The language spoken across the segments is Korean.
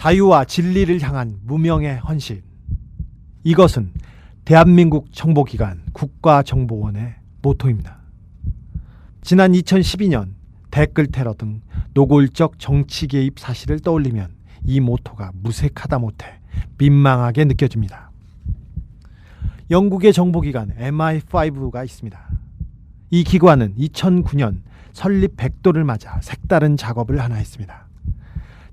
자유와 진리를 향한 무명의 헌신. 이것은 대한민국 정보기관 국가정보원의 모토입니다. 지난 2012년 댓글 테러 등 노골적 정치 개입 사실을 떠올리면 이 모토가 무색하다 못해 민망하게 느껴집니다. 영국의 정보기관 MI5가 있습니다. 이 기관은 2009년 설립 100도를 맞아 색다른 작업을 하나 했습니다.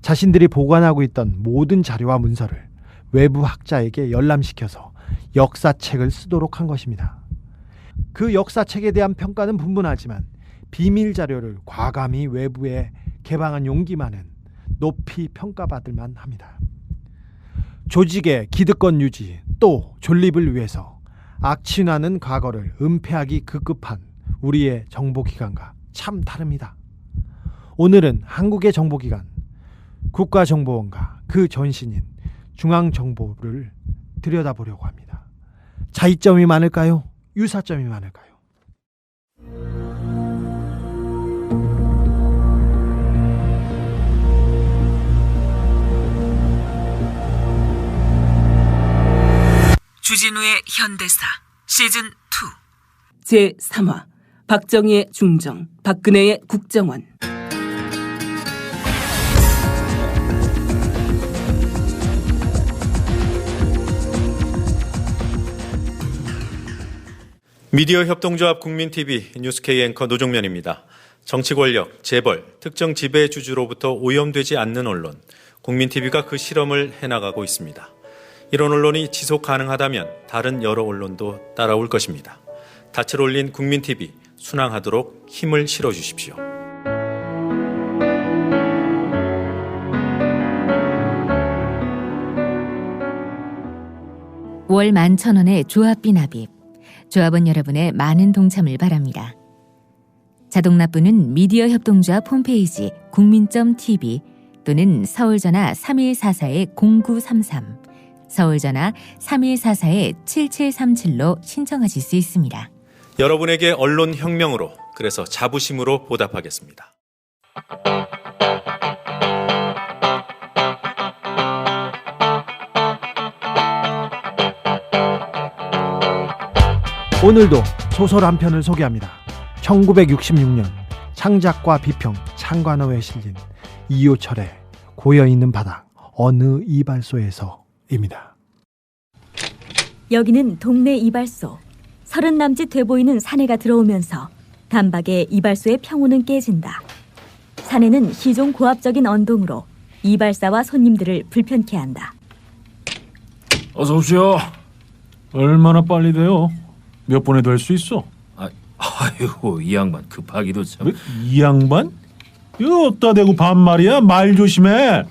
자신들이 보관하고 있던 모든 자료와 문서를 외부 학자에게 열람시켜서 역사책을 쓰도록 한 것입니다. 그 역사책에 대한 평가는 분분하지만 비밀 자료를 과감히 외부에 개방한 용기만은 높이 평가받을 만합니다. 조직의 기득권 유지 또 존립을 위해서 악취나는 과거를 은폐하기 급급한 우리의 정보기관과 참 다릅니다. 오늘은 한국의 정보기관 국가정보원과 그 전신인 중앙정보를 들여다보려고 합니다. 차이점이 많을까요? 유사점이 많을까요? 주진우의 현대사 시즌2 제3화 박정희의 중정, 박근혜의 국정원. 미디어 협동조합 국민TV 뉴스K 앵커 노종면입니다. 정치 권력, 재벌, 특정 지배주주로부터 오염되지 않는 언론, 국민TV가 그 실험을 해나가고 있습니다. 이런 언론이 지속 가능하다면 다른 여러 언론도 따라올 것입니다. 닻을 올린 국민TV, 순항하도록 힘을 실어주십시오. 월 11,000원의 조합비 납입. 조합원 여러분의 많은 동참을 바랍니다. 자동납부는 미디어 협동조합 홈페이지 국민.tv 또는 서울전화 3144-0933, 서울전화 3144-7737로 신청하실 수 있습니다. 여러분에게 언론혁명으로, 그래서 자부심으로 보답하겠습니다. 오늘도 소설 한 편을 소개합니다. 1966년 창작과 비평 창관어에 실린 이효철의 고여있는 바닥 어느 이발소에서입니다. 여기는 동네 이발소. 30 남짓 돼 보이는 사내가 들어오면서 단박에 이발소의 평온은 깨진다. 사내는 희종 고압적인 언동으로 이발사와 손님들을 불편케 한다. 어서 오십시오. 얼마나 빨리 돼요? 몇 분에 될 수 있어? 아이고, 이 양반 급하기도 참. 이 양반? 이거 어디다 대고 반말이야? 말 조심해.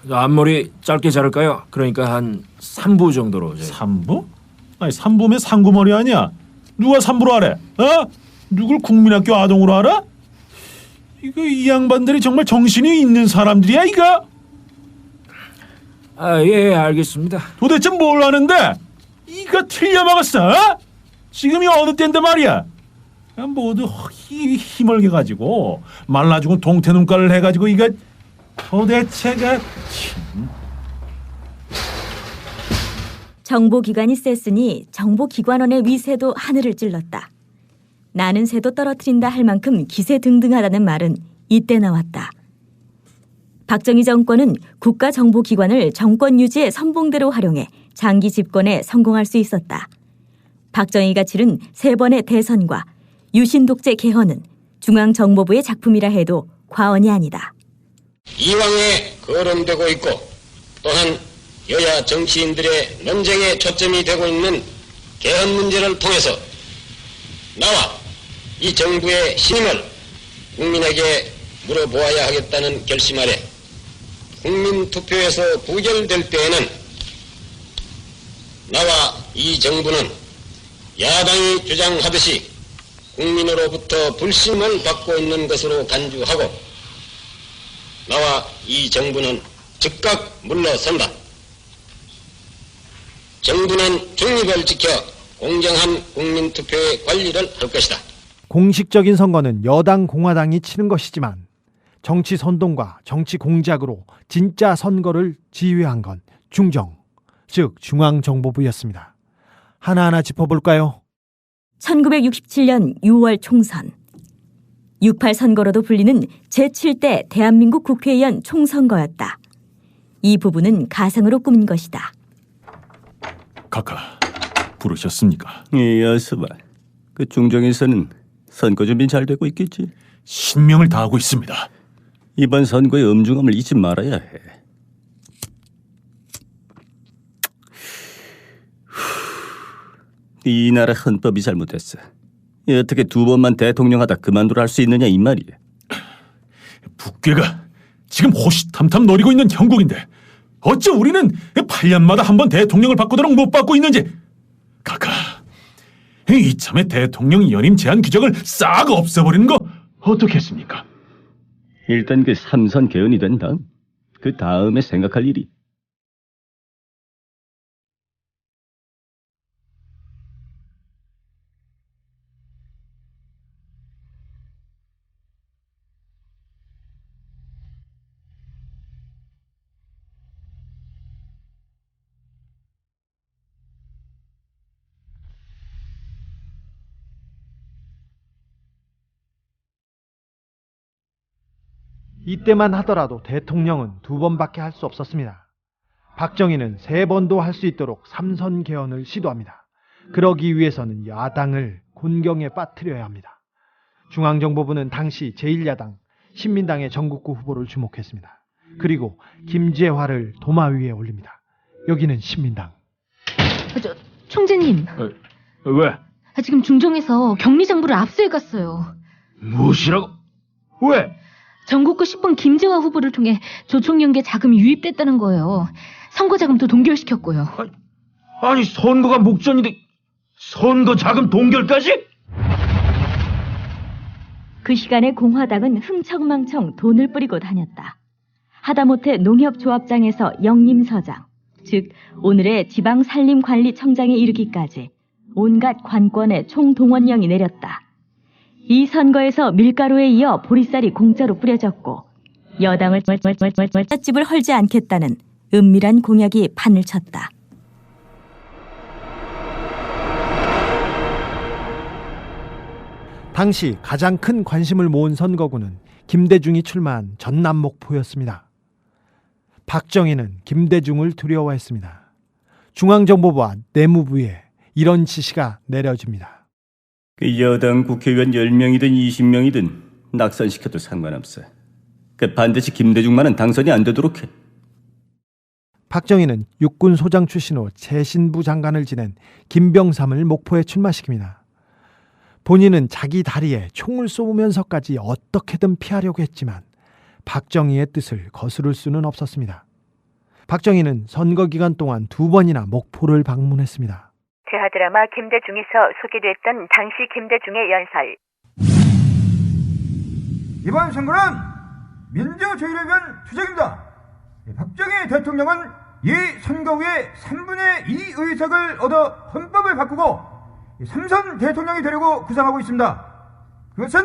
앞머리 짧게 자를까요? 그러니까 한 3부 정도로. 3부? 아니 3부면 상구머리 아니야? 누가 3부로 하래? 누굴 국민학교 아동으로 알아? 이거 이 양반들이 정말 정신이 있는 사람들이야 이거? 예, 알겠습니다. 도대체 뭘 하는데? 이거 틀려먹었어? 지금이 어느 때인데 말이야. 모두 힘을 가지고 말라주고 동태 눈깔을 해가지고 이거 도대체가. 정보기관이 셌으니 정보기관원의 위세도 하늘을 찔렀다. 나는 새도 떨어뜨린다 할 만큼 기세등등하다는 말은 이때 나왔다. 박정희 정권은 국가정보기관을 정권 유지의 선봉대로 활용해 장기 집권에 성공할 수 있었다. 박정희가 치른 3번의 대선과 유신 독재 개헌은 중앙정보부의 작품이라 해도 과언이 아니다. 이왕에 거론되고 있고 또한 여야 정치인들의 논쟁의 초점이 되고 있는 개헌 문제를 통해서 나와 이 정부의 신임을 국민에게 물어보아야 하겠다는 결심 아래 국민투표에서 부결될 때에는 나와 이 정부는 야당이 주장하듯이 국민으로부터 불신을 받고 있는 것으로 간주하고 나와 이 정부는 즉각 물러선다. 정부는 중립을 지켜 공정한 국민투표의 관리를 할 것이다. 공식적인 선거는 여당 공화당이 치는 것이지만 정치 선동과 정치 공작으로 진짜 선거를 지휘한 건 중정, 즉 중앙정보부였습니다. 하나하나 짚어볼까요? 1967년 6월 총선. 6.8 선거로도 불리는 제7대 대한민국 국회의원 총선거였다. 이 부분은 가상으로 꾸민 것이다. 각하, 부르셨습니까? 이 여수봐, 그 중정에서는 선거 준비 잘 되고 있겠지? 신명을 다하고 있습니다. 이번 선거의 엄중함을 잊지 말아야 해. 이 나라 헌법이 잘못됐어. 어떻게 2번만 대통령하다 그만두라 할 수 있느냐 이 말이야. 북괴가 지금 호시탐탐 노리고 있는 형국인데 어째 우리는 8년마다 한 번 대통령을 바꾸도록 못 바꾸고 있는지. 각하, 이참에 대통령 연임 제한 규정을 싹 없애버리는 거 어떻겠습니까? 일단 그 3선 개헌이 된 다음 그 다음에 생각할 일이. 이때만 하더라도 대통령은 2번밖에 할 수 없었습니다. 박정희는 3번도 할 수 있도록 3선 개헌을 시도합니다. 그러기 위해서는 야당을 곤경에 빠뜨려야 합니다. 중앙정보부는 당시 제1야당 신민당의 전국구 후보를 주목했습니다. 그리고 김재화를 도마 위에 올립니다. 여기는 신민당. 총재님. 왜? 지금 중정에서 격리장부를 압수해 갔어요. 무엇이라고? 왜? 전국구 10번 김재화 후보를 통해 조총련계 자금이 유입됐다는 거예요. 선거 자금도 동결시켰고요. 아니 선거가 목전인데 선거 자금 동결까지? 그 시간에 공화당은 흥청망청 돈을 뿌리고 다녔다. 하다못해 농협조합장에서 영림서장, 즉 오늘의 지방산림관리청장에 이르기까지 온갖 관권의 총동원령이 내렸다. 이 선거에서 밀가루에 이어 보리쌀이 공짜로 뿌려졌고 여당을 집을 헐지 않겠다는 은밀한 공약이 판을 쳤다. 당시 가장 큰 관심을 모은 선거구는 김대중이 출마한 전남 목포였습니다. 박정희는 김대중을 두려워했습니다. 중앙정보부와 내무부에 이런 지시가 내려집니다. 그 여당 국회의원 10명이든 20명이든 낙선시켜도 상관없어. 그 반드시 김대중만은 당선이 안 되도록 해. 박정희는 육군 소장 출신 후 재신부 장관을 지낸 김병삼을 목포에 출마시킵니다. 본인은 자기 다리에 총을 쏘면서까지 어떻게든 피하려고 했지만 박정희의 뜻을 거스를 수는 없었습니다. 박정희는 선거 기간 동안 2번이나 목포를 방문했습니다. 대하드라마 김대중에서 소개됐던 당시 김대중의 연설. 이번 선거는 민주주의를 위한 투쟁입니다. 박정희 대통령은 이 선거 후에 3분의 2 의석을 얻어 헌법을 바꾸고 3선 대통령이 되려고 구상하고 있습니다. 그것은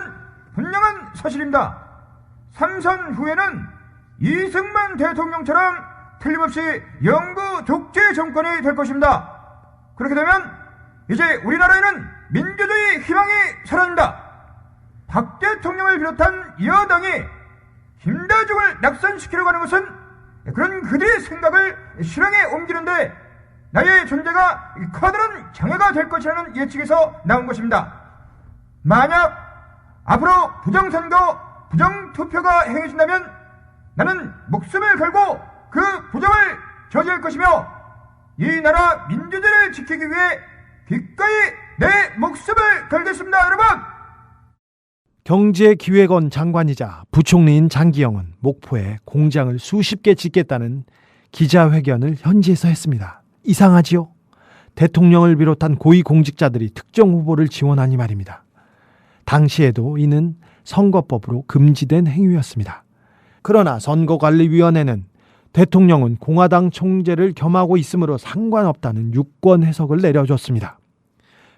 분명한 사실입니다. 3선 후에는 이승만 대통령처럼 틀림없이 영구 독재 정권이 될 것입니다. 그렇게 되면 이제 우리나라에는 민주주의 희망이 사라진다. 박 대통령을 비롯한 여당이 김대중을 낙선시키려고 하는 것은 그런 그들의 생각을 실행에 옮기는데 나의 존재가 커다란 장애가 될 것이라는 예측에서 나온 것입니다. 만약 앞으로 부정선거, 부정투표가 행해진다면 나는 목숨을 걸고 그 부정을 저지할 것이며 이 나라 민주주의를 지키기 위해 기꺼이 내 목숨을 걸겠습니다, 여러분! 경제기획원 장관이자 부총리인 장기영은 목포에 공장을 수십 개 짓겠다는 기자회견을 현지에서 했습니다. 이상하지요? 대통령을 비롯한 고위공직자들이 특정 후보를 지원하니 말입니다. 당시에도 이는 선거법으로 금지된 행위였습니다. 그러나 선거관리위원회는 대통령은 공화당 총재를 겸하고 있으므로 상관없다는 유권 해석을 내려줬습니다.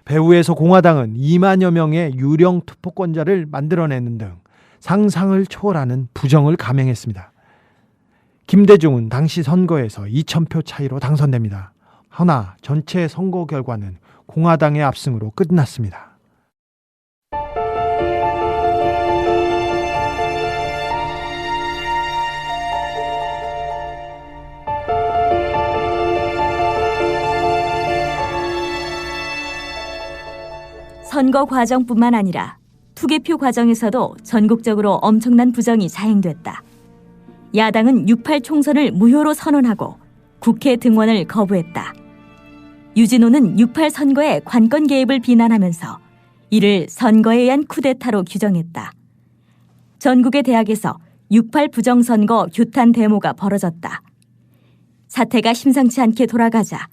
배후에서 공화당은 2만여 명의 유령 투표권자를 만들어내는 등 상상을 초월하는 부정을 감행했습니다. 김대중은 당시 선거에서 2,000표 차이로 당선됩니다. 허나 전체 선거 결과는 공화당의 압승으로 끝났습니다. 선거 과정뿐만 아니라 투개표 과정에서도 전국적으로 엄청난 부정이 자행됐다. 야당은 6.8 총선을 무효로 선언하고 국회 등원을 거부했다. 유진호는 6.8 선거의 관권 개입을 비난하면서 이를 선거에 의한 쿠데타로 규정했다. 전국의 대학에서 6.8 부정선거 규탄 데모가 벌어졌다. 사태가 심상치 않게 돌아가자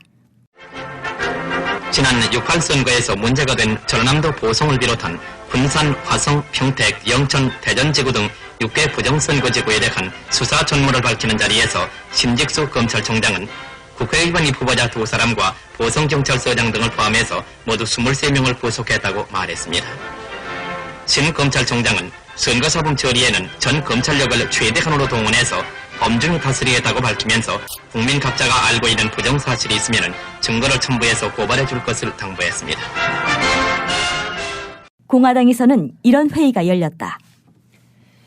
지난 6.8 선거에서 문제가 된 전라남도 보성을 비롯한 군산, 화성, 평택, 영천, 대전지구 등 6개 부정선거지구에 대한 수사 전모를 밝히는 자리에서 심직수 검찰총장은 국회의원 후보자 2사람과 보성경찰서장 등을 포함해서 모두 23명을 구속했다고 말했습니다. 신 검찰총장은 선거사범 처리에는 전 검찰력을 최대한으로 동원해서 엄중히 다스리겠다고 밝히면서 국민 각자가 알고 있는 부정사실이 있으면 증거를 첨부해서 고발해 줄 것을 당부했습니다. 공화당에서는 이런 회의가 열렸다.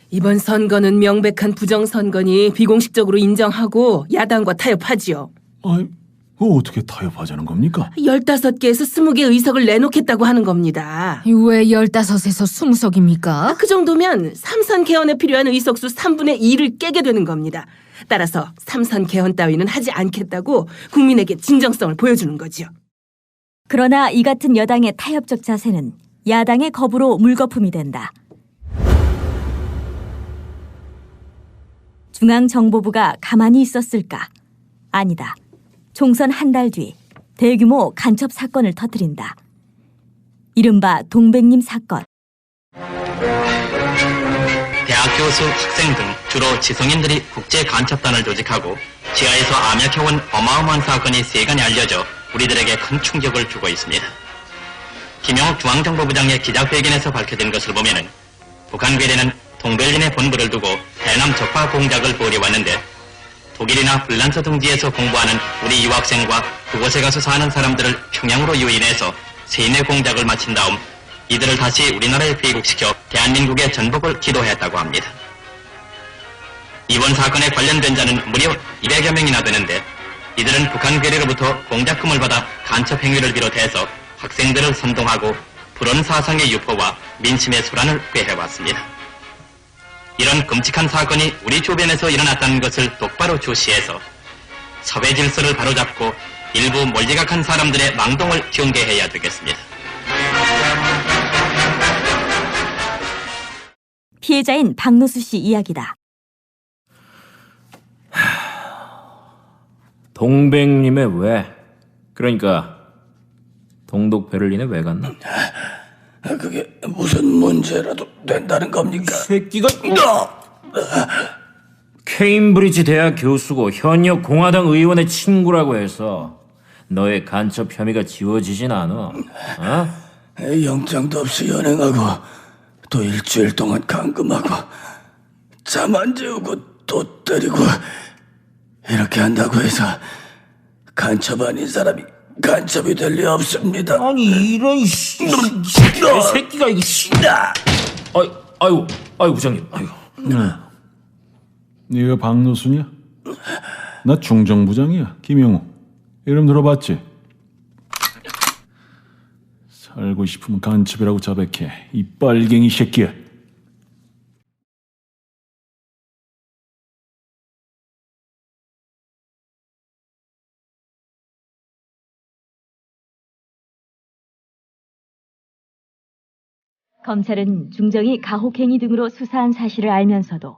이번 선거는 명백한 부정선거니 비공식적으로 인정하고 야당과 타협하지요. 어떻게 타협하자는 겁니까? 15개에서 20개 의석을 내놓겠다고 하는 겁니다. 왜 15에서 20석입니까? 그 정도면 3선 개헌에 필요한 의석수 3분의 2를 깨게 되는 겁니다. 따라서 3선 개헌 따위는 하지 않겠다고 국민에게 진정성을 보여주는 거지요. 그러나 이 같은 여당의 타협적 자세는 야당의 거부로 물거품이 된다. 중앙정보부가 가만히 있었을까? 아니다. 총선 한 달 뒤 대규모 간첩 사건을 터뜨린다. 이른바 동백님 사건. 대학 교수, 학생 등 주로 지성인들이 국제 간첩단을 조직하고 지하에서 암약해온 어마어마한 사건이 세간에 알려져 우리들에게 큰 충격을 주고 있습니다. 김영욱 중앙정보부장의 기자회견에서 밝혀진 것을 보면은 북한 괴뢰는 동베를린에 본부를 두고 대남 적화 공작을 벌여왔는데 독일이나 핀란드 등지에서 공부하는 우리 유학생과 그곳에 가서 사는 사람들을 평양으로 유인해서 세뇌 공작을 마친 다음 이들을 다시 우리나라에 귀국시켜 대한민국의 전복을 기도했다고 합니다. 이번 사건에 관련된 자는 무려 200여 명이나 되는데 이들은 북한 괴뢰로부터 공작금을 받아 간첩 행위를 비롯해서 학생들을 선동하고 불온 사상의 유포와 민심의 소란을 꾀해왔습니다. 이런 끔찍한 사건이 우리 주변에서 일어났다는 것을 똑바로 주시해서 사회 질서를 바로잡고 일부 몰지각한 사람들의 망동을 경계해야 되겠습니다. 피해자인 박노수 씨 이야기다. 동백님의 왜? 그러니까 동독 베를린에 왜 갔나? 그게 무슨 문제라도 된다는 겁니까? 새끼가 케임브리지 대학 교수고 현역 공화당 의원의 친구라고 해서 너의 간첩 혐의가 지워지진 않아. 어? 영장도 없이 연행하고 또 일주일 동안 감금하고 잠 안 재우고 또 때리고 이렇게 한다고 해서 간첩 아닌 사람이 간첩이 될 리 없습니다. 아니 이런 새끼가 이거 아이고 부장님. 아이고. 네가 박노순이야? 나 중정부장이야. 김영우. 이름 들어봤지? 살고 싶으면 간첩이라고 자백해. 이 빨갱이 새끼야. 검찰은 중정이 가혹행위 등으로 수사한 사실을 알면서도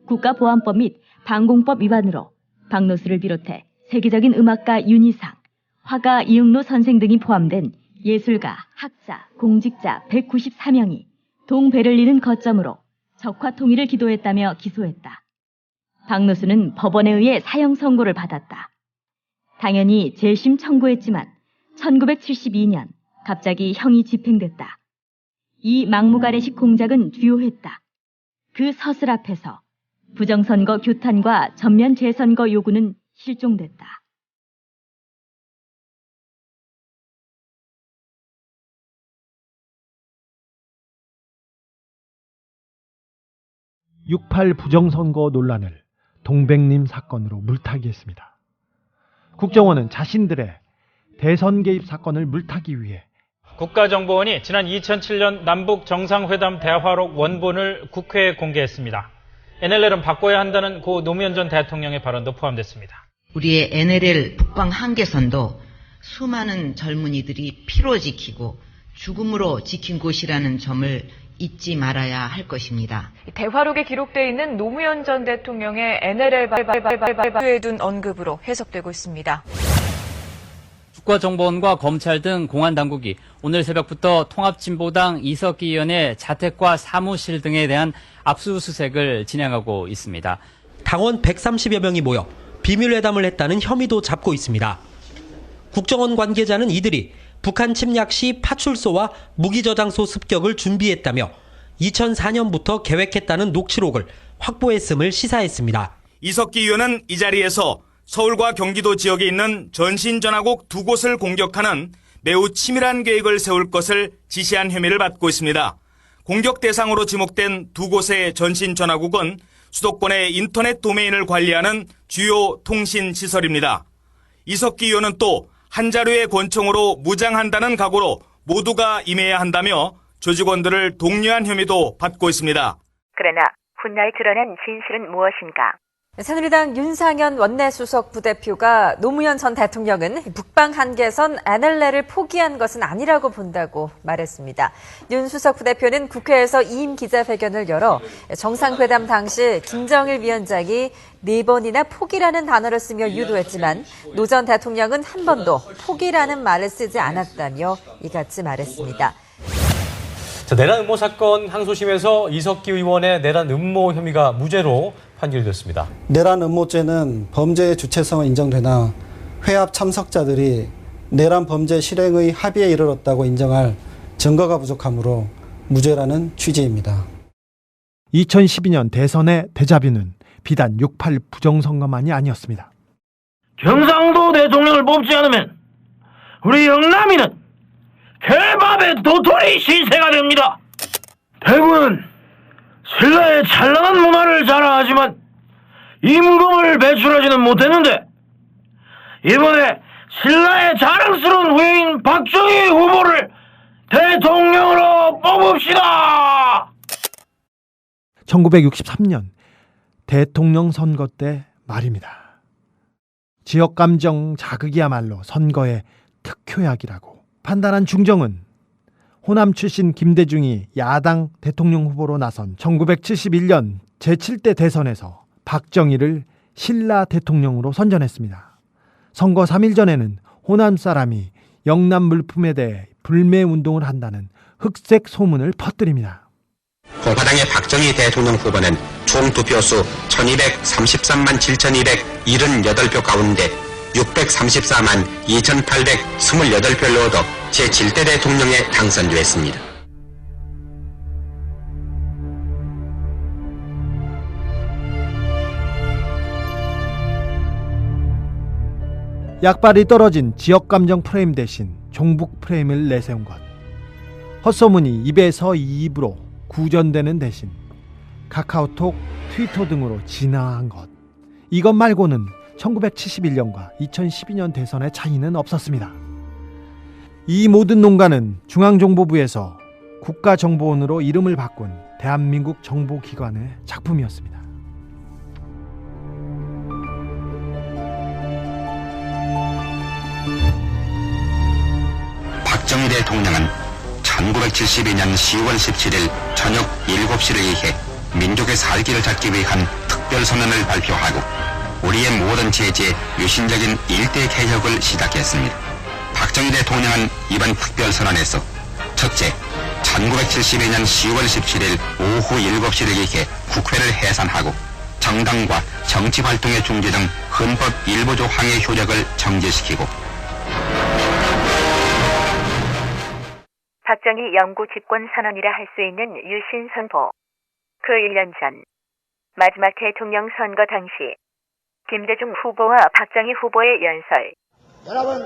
국가보안법 및 방공법 위반으로 박노수를 비롯해 세계적인 음악가 윤희상, 화가 이응로 선생 등이 포함된 예술가, 학자, 공직자 194명이 동베를린은 거점으로 적화 통일을 기도했다며 기소했다. 박노수는 법원에 의해 사형 선고를 받았다. 당연히 재심 청구했지만 1972년 갑자기 형이 집행됐다. 이 막무가내식 공작은 주요했다. 그 서슬 앞에서 부정선거 규탄과 전면 재선거 요구는 실종됐다. (6.8) 부정선거 논란을 동백님 사건으로 물타기했습니다. 국정원은 자신들의 대선 개입 사건을 물타기 위해 국가정보원이 지난 2007년 남북 정상회담 대화록 원본을 국회에 공개했습니다. NLL은 바꿔야 한다는 고 노무현 전 대통령의 발언도 포함됐습니다. 우리의 NLL 북방 한계선도 수많은 젊은이들이 피로 지키고 죽음으로 지킨 곳이라는 점을 잊지 말아야 할 것입니다. 대화록에 기록되어 있는 노무현 전 대통령의 NLL 발표에 둔 언급으로 해석되고 있습니다. 국가정보원과 검찰 등 공안당국이 오늘 새벽부터 통합진보당 이석기 의원의 자택과 사무실 등에 대한 압수수색을 진행하고 있습니다. 당원 130여 명이 모여 비밀회담을 했다는 혐의도 잡고 있습니다. 국정원 관계자는 이들이 북한 침략 시 파출소와 무기저장소 습격을 준비했다며 2004년부터 계획했다는 녹취록을 확보했음을 시사했습니다. 이석기 의원은 이 자리에서 서울과 경기도 지역에 있는 전신전화국 두 곳을 공격하는 매우 치밀한 계획을 세울 것을 지시한 혐의를 받고 있습니다. 공격 대상으로 지목된 두 곳의 전신전화국은 수도권의 인터넷 도메인을 관리하는 주요 통신시설입니다. 이석기 의원은 또 한 자루의 권총으로 무장한다는 각오로 모두가 임해야 한다며 조직원들을 독려한 혐의도 받고 있습니다. 그러나 훗날 드러난 진실은 무엇인가? 새누리당 윤상현 원내수석 부대표가 노무현 전 대통령은 북방 한계선 NLL을 포기한 것은 아니라고 본다고 말했습니다. 윤 수석 부대표는 국회에서 이임 기자회견을 열어 정상회담 당시 김정일 위원장이 4번이나 포기라는 단어를 쓰며 유도했지만 노 전 대통령은 한 번도 포기라는 말을 쓰지 않았다며 이같이 말했습니다. 내란 음모 사건 항소심에서 이석기 의원의 내란 음모 혐의가 무죄로 판결됐습니다. 내란 음모죄는 범죄의 주체성은 인정되나 회합 참석자들이 내란 범죄 실행의 합의에 이르렀다고 인정할 증거가 부족하므로 무죄라는 취지입니다. 2012년 대선의 데자뷰는 비단 6.8 부정선거만이 아니었습니다. 경상도 대통령을 뽑지 않으면 우리 영남이는 개밥의 도토리 신세가 됩니다. 대구는 신라의 찬란한 문화를 자랑하지만 임금을 배출하지는 못했는데 이번에 신라의 자랑스러운 후예인 박정희 후보를 대통령으로 뽑읍시다. 1963년 대통령 선거 때 말입니다. 지역감정 자극이야말로 선거의 특효약이라고 판단한 중정은 호남 출신 김대중이 야당 대통령 후보로 나선 1971년 제7대 대선에서 박정희를 신라 대통령으로 선전했습니다. 선거 3일 전에는 호남 사람이 영남 물품에 대해 불매운동을 한다는 흑색 소문을 퍼뜨립니다. 공화당의 박정희 대통령 후보는 총 투표수 1233만 7278표 가운데 634만 2828표를 얻어 제7대 대통령에 당선됐습니다. 약발이 떨어진 지역감정 프레임 대신 종북 프레임을 내세운 것. 헛소문이 입에서 입으로 구전되는 대신 카카오톡, 트위터 등으로 진화한 것. 이것 말고는 1971년과 2012년 대선의 차이는 없었습니다. 이 모든 농가는 중앙정보부에서 국가정보원으로 이름을 바꾼 대한민국 정보기관의 작품이었습니다. 박정희 대통령은 1972년 10월 17일 저녁 7시를 기해 민족의 살기를 찾기 위한 특별선언을 발표하고 우리의 모든 제지에 유신적인 일대 개혁을 시작했습니다. 박정희 대통령은 이번 특별선언에서 첫째, 1972년 10월 17일 오후 7시를 기해 국회를 해산하고 정당과 정치활동의 중지 등 헌법 1부조 항의 효력을 정지시키고 박정희 영구 집권 선언이라 할 수 있는 유신 선포. 그 1년 전 마지막 대통령 선거 당시 김대중 후보와 박정희 후보의 연설. 여러분,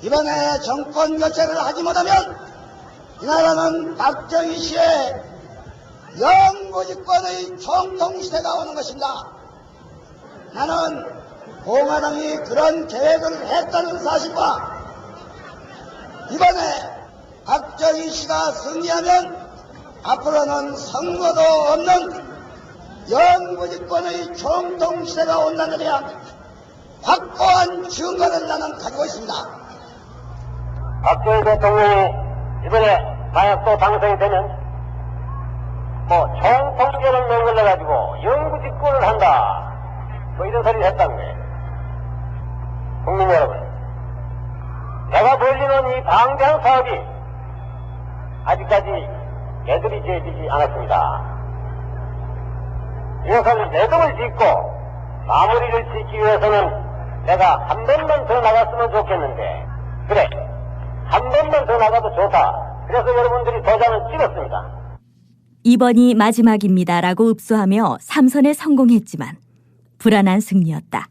이번에 정권 교체를 하지 못하면 이 나라는 박정희 씨의 영구집권의 총통시대가 오는 것입니다. 나는 공화당이 그런 계획을 했다는 사실과 이번에 박정희 씨가 승리하면 앞으로는 선거도 없는 영구집권의 총통시대가 온다는 데에 대한 확고한 증거를 나는 가지고 있습니다. 박정희 대통령이 이번에 만약 또 당선이 되면 총통제를 맹글러가지고 영구집권을 한다 이런 소리를 했다는 거예요. 국민 여러분, 내가 벌리는 이 방대한 사업이 아직까지 매듭이 지어지지 않았습니다. 이것을 매듭을 짓고 마무리를 짓기 위해서는 내가 한 번만 더 나갔으면 좋겠는데, 그래, 한 번만 더 나가도 좋다. 그래서 여러분들이 도장을 찍었습니다. 이번이 마지막입니다라고 읍소하며 3선에 성공했지만 불안한 승리였다.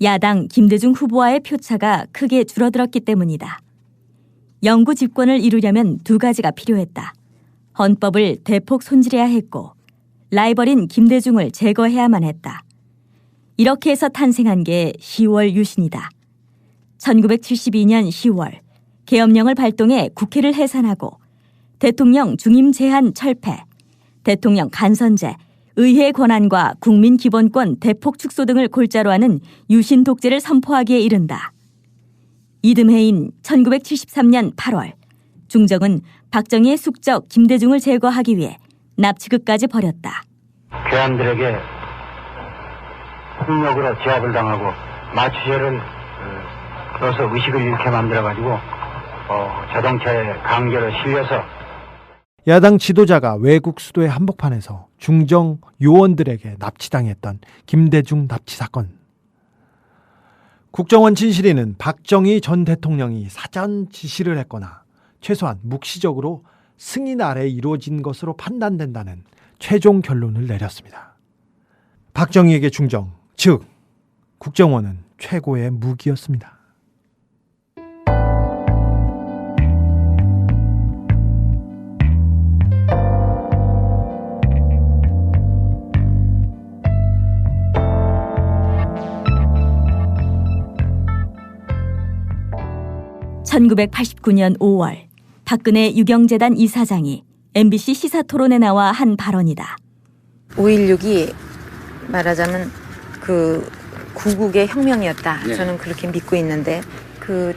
야당 김대중 후보와의 표차가 크게 줄어들었기 때문이다. 영구 집권을 이루려면 두 가지가 필요했다. 헌법을 대폭 손질해야 했고 라이벌인 김대중을 제거해야만 했다. 이렇게 해서 탄생한 게 10월 유신이다. 1972년 10월 계엄령을 발동해 국회를 해산하고 대통령 중임 제한 철폐, 대통령 간선제, 의회 권한과 국민 기본권 대폭 축소 등을 골자로 하는 유신 독재를 선포하기에 이른다. 이듬해인 1973년 8월 중정은 박정희의 숙적 김대중을 제거하기 위해 납치극까지 벌였다. 괴한들에게 폭력으로 제압을 당하고 마취제를 넣어서 의식을 잃게 만들어가지고 자동차에 강제로 실려서 야당 지도자가 외국 수도의 한복판에서 중정 요원들에게 납치당했던 김대중 납치 사건. 국정원 진실위는 박정희 전 대통령이 사전 지시를 했거나 최소한 묵시적으로 승인 아래 이루어진 것으로 판단된다는 최종 결론을 내렸습니다. 박정희에게 중정, 즉 국정원은 최고의 무기였습니다. (1989년 5월) 박근혜 유경재단 이사장이 MBC 시사토론에 나와 한 발언이다. 5.16이 말하자면 그 구국의 혁명이었다. 네. 저는 그렇게 믿고 있는데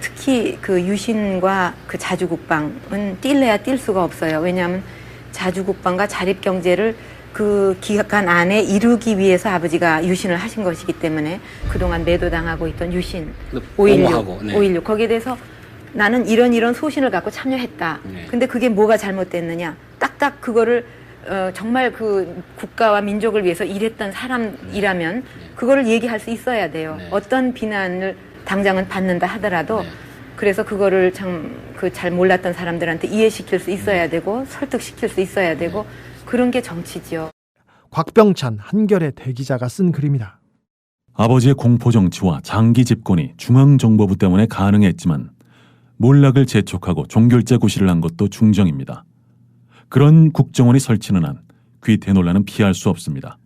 특히 그 유신과 그 자주국방은 뛸래야 뛸 수가 없어요. 왜냐하면 자주국방과 자립경제를 그 기간 안에 이루기 위해서 아버지가 유신을 하신 것이기 때문에 그동안 매도당하고 있던 유신 5.16 거기에 대해서 나는 이런 소신을 갖고 참여했다. 근데 그게 뭐가 잘못됐느냐? 딱딱 그거를 정말 그 국가와 민족을 위해서 일했던 사람이라면 그거를 얘기할 수 있어야 돼요. 어떤 비난을 당장은 받는다 하더라도 그래서 그거를 잘 몰랐던 사람들한테 이해시킬 수 있어야 되고 설득시킬 수 있어야 되고 그런 게 정치지요. 곽병찬 한겨레 대기자가 쓴 글입니다. 아버지의 공포정치와 장기 집권이 중앙정보부 때문에 가능했지만 몰락을 재촉하고 종결제 고시를 한 것도 중정입니다. 그런 국정원이 설치는 한 귀태 논란은 피할 수 없습니다.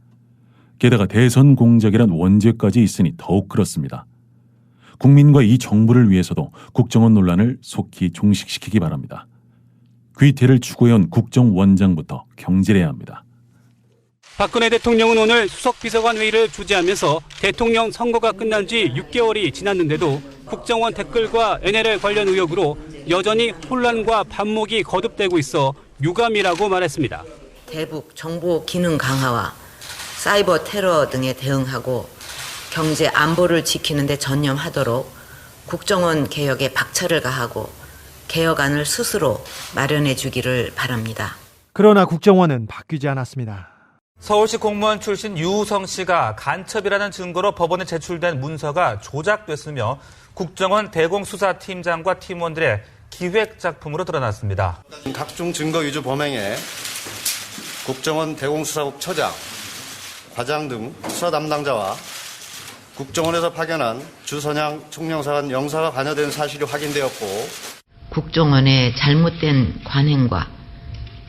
게다가 대선 공작이란 원죄까지 있으니 더욱 그렇습니다. 국민과 이 정부를 위해서도 국정원 논란을 속히 종식시키기 바랍니다. 귀태를 추구해온 국정원장부터 경질해야 합니다. 박근혜 대통령은 오늘 수석비서관 회의를 주재하면서 대통령 선거가 끝난 지 6개월이 지났는데도 국정원 댓글과 NLL 관련 의혹으로 여전히 혼란과 반목이 거듭되고 있어 유감이라고 말했습니다. 대북 정보 기능 강화와 사이버 테러 등에 대응하고 경제 안보를 지키는 데 전념하도록 국정원 개혁에 박차를 가하고 개혁안을 스스로 마련해 주기를 바랍니다. 그러나 국정원은 바뀌지 않았습니다. 서울시 공무원 출신 유우성 씨가 간첩이라는 증거로 법원에 제출된 문서가 조작됐으며 국정원 대공수사팀장과 팀원들의 기획작품으로 드러났습니다. 각종 증거 위조 범행에 국정원 대공수사국 처장, 과장 등 수사 담당자와 국정원에서 파견한 주선양 총영사관 영사가 관여된 사실이 확인되었고 국정원의 잘못된 관행과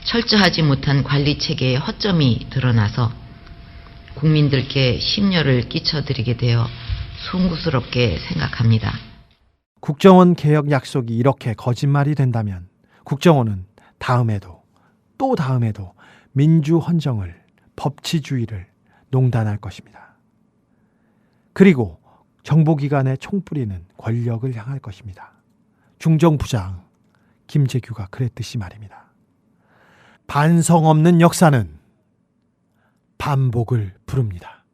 철저하지 못한 관리 체계의 허점이 드러나서 국민들께 심려를 끼쳐드리게 되어 송구스럽게 생각합니다. 국정원 개혁 약속이 이렇게 거짓말이 된다면 국정원은 다음에도 또 다음에도 민주헌정을, 법치주의를 농단할 것입니다. 그리고 정보기관의 총뿌리는 권력을 향할 것입니다. 중정부장 김재규가 그랬듯이 말입니다. 반성 없는 역사는 반복을 부릅니다.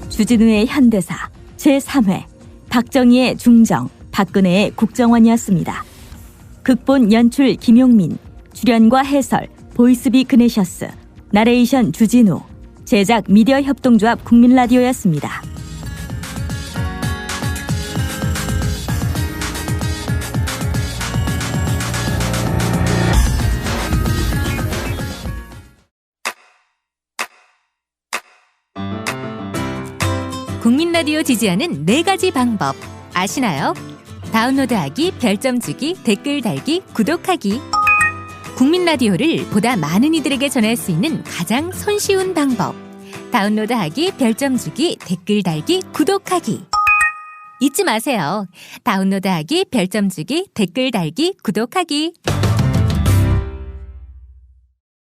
주진우의 현대사 제3회 박정희의 중정, 박근혜의 국정원이었습니다. 극본 연출 김용민, 출연과 해설 보이스비 그네셔스, 나레이션 주진우, 제작 미디어 협동조합 국민라디오였습니다. 국민라디오 지지하는 4가지 방법 아시나요? 다운로드하기, 별점 주기, 댓글 달기, 구독하기. 국민라디오를 보다 많은 이들에게 전할 수 있는 가장 손쉬운 방법. 다운로드하기, 별점 주기, 댓글 달기, 구독하기. 잊지 마세요. 다운로드하기, 별점 주기, 댓글 달기, 구독하기.